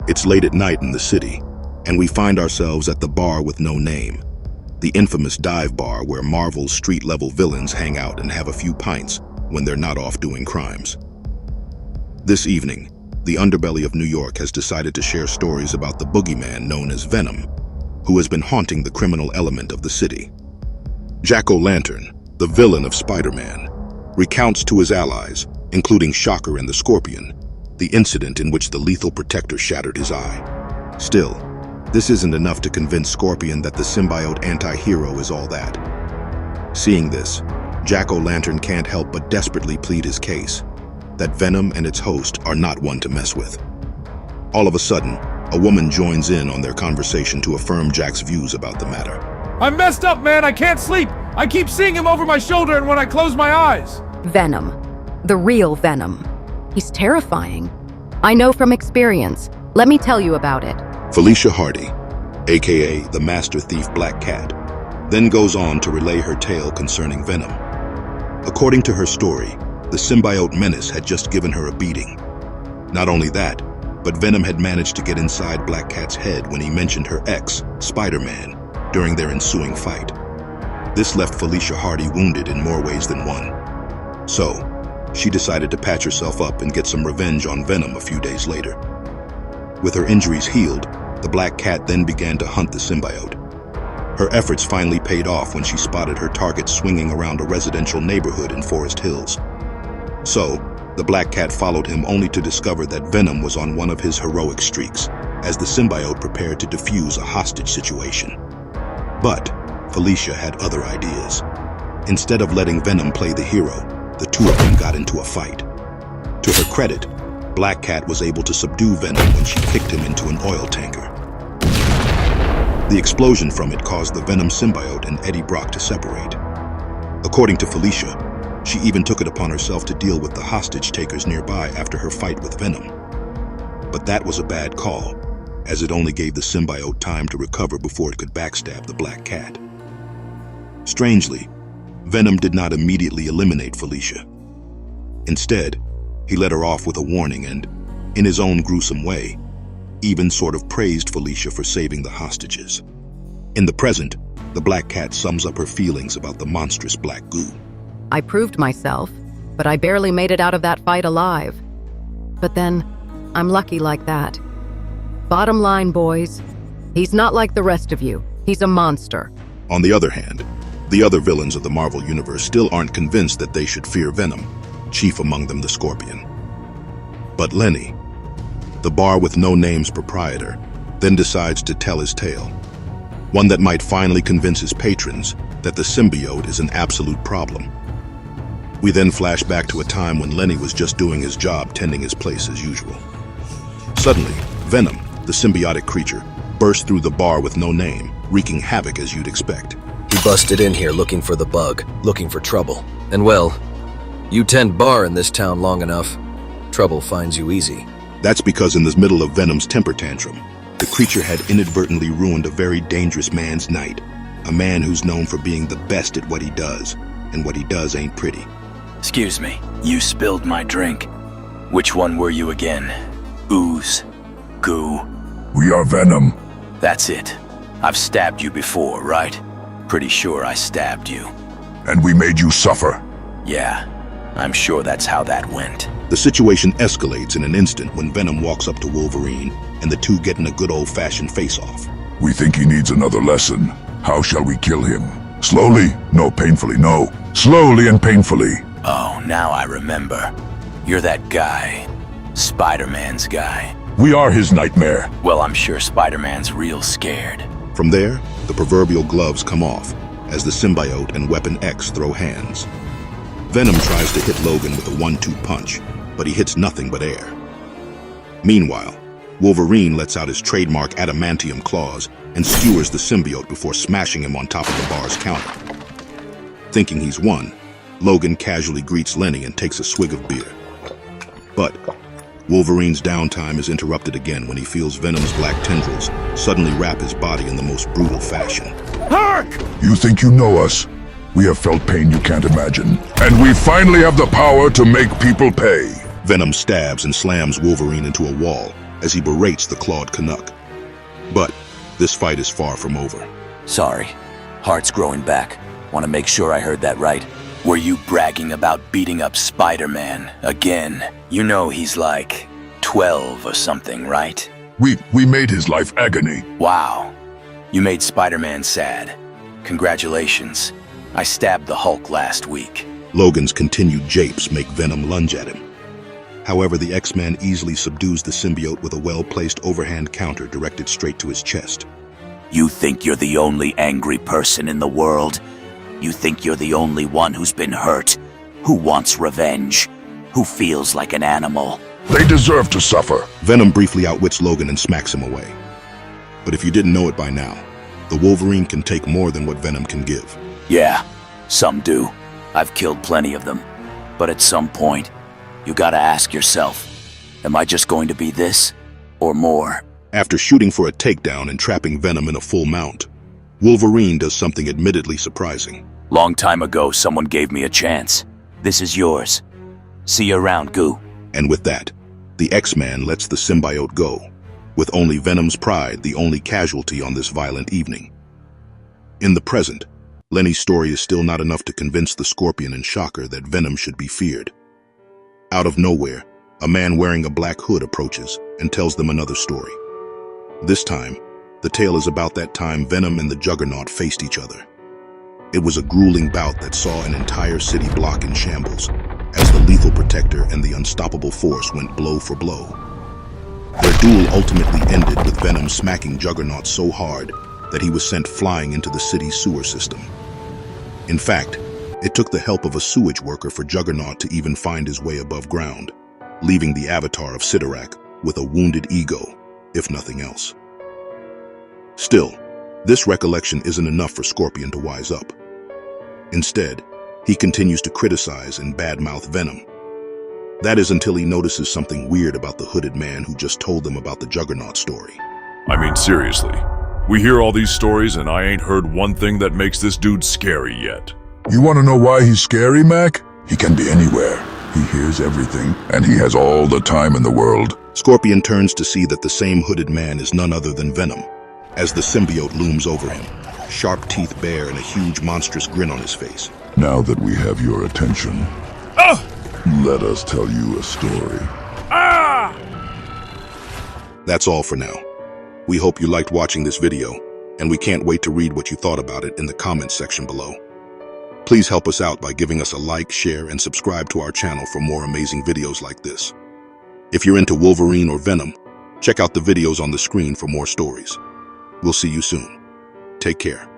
It's late at night in the city, and we find ourselves at the bar with no name, the infamous dive bar where Marvel's street-level villains hang out and have a few pints when they're not off doing crimes. This evening, the underbelly of New York has decided to share stories about the boogeyman known as Venom, who has been haunting the criminal element of the city. Jack-o'-lantern, the villain of Spider-Man, recounts to his allies, including Shocker and the Scorpion, the incident in which the lethal protector shattered his eye. Still, this isn't enough to convince Scorpion that the symbiote anti-hero is all that. Seeing this, Jack-o'-lantern can't help but desperately plead his case, that Venom and its host are not one to mess with. All of a sudden, a woman joins in on their conversation to affirm Jack's views about the matter. I'm messed up, man. I can't sleep. I keep seeing him over my shoulder and when I close my eyes. Venom. The real Venom. He's terrifying. I know from experience. Let me tell you about it. Felicia Hardy, aka the Master Thief Black Cat, then goes on to relay her tale concerning Venom. According to her story, the symbiote menace had just given her a beating. Not only that, but Venom had managed to get inside Black Cat's head when he mentioned her ex, Spider-Man, during their ensuing fight. This left Felicia Hardy wounded in more ways than one. So, she decided to patch herself up and get some revenge on Venom a few days later. With her injuries healed, the Black Cat then began to hunt the symbiote. Her efforts finally paid off when she spotted her target swinging around a residential neighborhood in Forest Hills. So, the Black Cat followed him only to discover that Venom was on one of his heroic streaks, as the symbiote prepared to defuse a hostage situation. But Felicia had other ideas. Instead of letting Venom play the hero, the two of them got into a fight. To her credit, Black Cat was able to subdue Venom when she kicked him into an oil tanker. The explosion from it caused the Venom symbiote and Eddie Brock to separate. According to Felicia, she even took it upon herself to deal with the hostage takers nearby after her fight with Venom. But that was a bad call, as it only gave the symbiote time to recover before it could backstab the Black Cat. Strangely, Venom did not immediately eliminate Felicia. Instead, he let her off with a warning and, in his own gruesome way, even sort of praised Felicia for saving the hostages. In the present, the Black Cat sums up her feelings about the monstrous black goo. I proved myself, but I barely made it out of that fight alive. But then, I'm lucky like that. Bottom line, boys, he's not like the rest of you. He's a monster. On the other hand, the other villains of the Marvel Universe still aren't convinced that they should fear Venom, chief among them the Scorpion. But Lenny, the bar with no name's proprietor, then decides to tell his tale. One that might finally convince his patrons that the symbiote is an absolute problem. We then flash back to a time when Lenny was just doing his job tending his place as usual. Suddenly, Venom, the symbiotic creature, burst through the bar with no name, wreaking havoc as you'd expect. He busted in here looking for the bug, looking for trouble. And well, you tend bar in this town long enough, trouble finds you easy. That's because in the middle of Venom's temper tantrum, the creature had inadvertently ruined a very dangerous man's night. A man who's known for being the best at what he does, and what he does ain't pretty. Excuse me, you spilled my drink. Which one were you again? Ooze? Goo? We are Venom. That's it. I've stabbed you before, right? Pretty sure I stabbed you. And we made you suffer. Yeah, I'm sure that's how that went. The situation escalates in an instant when Venom walks up to Wolverine, and the two get in a good old-fashioned face-off. We think he needs another lesson. How shall we kill him? Slowly? No, painfully, no. Slowly and painfully. Oh, now I remember. You're that guy. Spider-Man's guy. We are his nightmare. Well, I'm sure Spider-Man's real scared. From there, the proverbial gloves come off, as the symbiote and Weapon X throw hands. Venom tries to hit Logan with a 1-2 punch, but he hits nothing but air. Meanwhile, Wolverine lets out his trademark adamantium claws and skewers the symbiote before smashing him on top of the bar's counter. Thinking he's won, Logan casually greets Lenny and takes a swig of beer. But Wolverine's downtime is interrupted again when he feels Venom's black tendrils suddenly wrap his body in the most brutal fashion. Hark! You think you know us? We have felt pain you can't imagine. And we finally have the power to make people pay. Venom stabs and slams Wolverine into a wall, as he berates the clawed Canuck. But this fight is far from over. Sorry. Heart's growing back. Want to make sure I heard that right. Were you bragging about beating up Spider-Man again? You know he's like 12 or something, right? We made his life agony. Wow. You made Spider-Man sad. Congratulations. I stabbed the Hulk last week. Logan's continued japes make Venom lunge at him. However, the X-Man easily subdues the symbiote with a well-placed overhand counter directed straight to his chest. You think you're the only angry person in the world? You think you're the only one who's been hurt, who wants revenge, who feels like an animal? They deserve to suffer. Venom briefly outwits Logan and smacks him away. But if you didn't know it by now, the Wolverine can take more than what Venom can give. Yeah, some do. I've killed plenty of them. But at some point, you gotta ask yourself, am I just going to be this, or more? After shooting for a takedown and trapping Venom in a full mount, Wolverine does something admittedly surprising. Long time ago, someone gave me a chance. This is yours. See you around, Goo. And with that, the X-Man lets the symbiote go, with only Venom's pride the only casualty on this violent evening. In the present, Lenny's story is still not enough to convince the Scorpion and Shocker that Venom should be feared. Out of nowhere, a man wearing a black hood approaches and tells them another story. This time, the tale is about that time Venom and the Juggernaut faced each other. It was a grueling bout that saw an entire city block in shambles, as the Lethal Protector and the Unstoppable Force went blow for blow. Their duel ultimately ended with Venom smacking Juggernaut so hard that he was sent flying into the city's sewer system. In fact, it took the help of a sewage worker for Juggernaut to even find his way above ground, leaving the avatar of Sidorak with a wounded ego, if nothing else. Still, this recollection isn't enough for Scorpion to wise up. Instead, he continues to criticize and badmouth Venom. That is until he notices something weird about the hooded man who just told them about the Juggernaut story. I mean, seriously. We hear all these stories and I ain't heard one thing that makes this dude scary yet. You want to know why he's scary, Mac? He can be anywhere. He hears everything, and he has all the time in the world. Scorpion turns to see that the same hooded man is none other than Venom, as the symbiote looms over him, sharp teeth bare and a huge monstrous grin on his face. Now that we have your attention, let us tell you a story. That's all for now. We hope you liked watching this video, and we can't wait to read what you thought about it in the comments section below. Please help us out by giving us a like, share, and subscribe to our channel for more amazing videos like this. If you're into Wolverine or Venom, check out the videos on the screen for more stories. We'll see you soon. Take care.